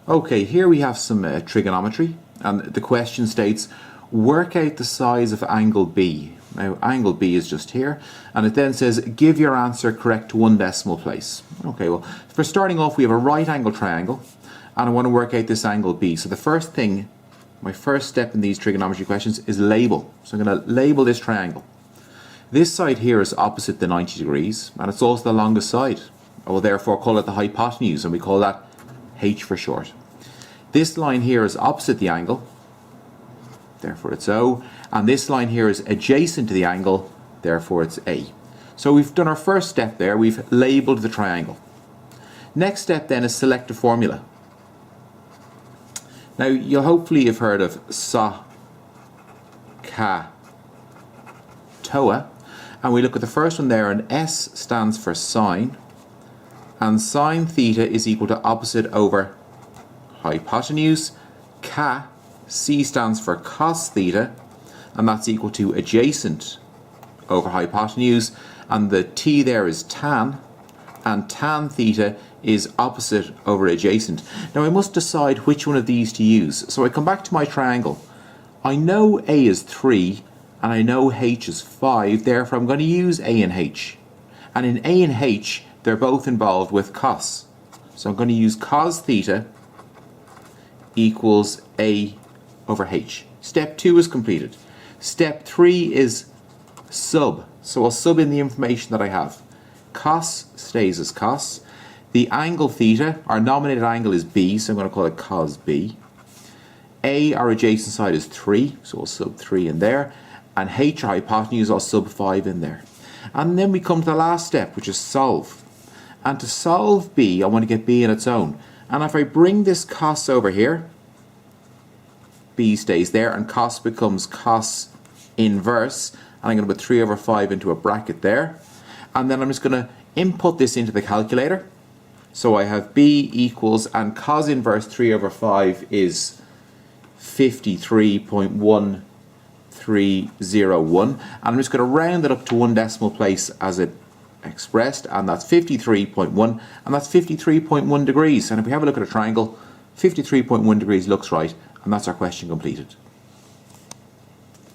Okay, here we have some trigonometry, and the question states, work out the size of angle B. Now, angle B is just here, and it then says, give your answer correct to 1 decimal place. Okay, well, for starting off, we have a right angle triangle, and I want to work out this angle B. So the first thing, my first step in these trigonometry questions is label. So I'm going to label this triangle. This side here is opposite the 90 degrees, and it's also the longest side. I will therefore call it the hypotenuse, and we call that H for short. This line here is opposite the angle, therefore it's O, and this line here is adjacent to the angle, therefore it's A. So we've done our first step there, we've labelled the triangle. Next step then is select a formula. Now you'll hopefully have heard of SOH, CA, TOA, and we look at the first one there, and S stands for sine, and sine theta is equal to opposite over hypotenuse. C stands for cos theta, and that's equal to adjacent over hypotenuse, and the T there is tan, and tan theta is opposite over adjacent. Now I must decide which one of these to use. So I come back to my triangle. I know A is 3 and I know H is 5, therefore I'm going to use A and H. And in A and H they're both involved with cos. So I'm going to use cos theta equals A over H. Step 2 is completed. Step 3 is sub. So I'll sub in the information that I have. Cos stays as cos. The angle theta, our nominated angle is B, so I'm going to call it cos B. A, our adjacent side, is 3, so we'll sub 3 in there. And H, our hypotenuse, I'll sub 5 in there. And then we come to the last step, which is solve. And to solve B, I want to get B in its own. And if I bring this cos over here, B stays there, and cos becomes cos inverse. And I'm going to put 3 over 5 into a bracket there. And then I'm just going to input this into the calculator. So I have B equals, and cos inverse 3 over 5 is 53.1301. And I'm just going to round it up to 1 decimal place as it expressed, and that's 53.1, and that's 53.1 degrees. And if we have a look at a triangle, 53.1 degrees looks right, and that's our question completed.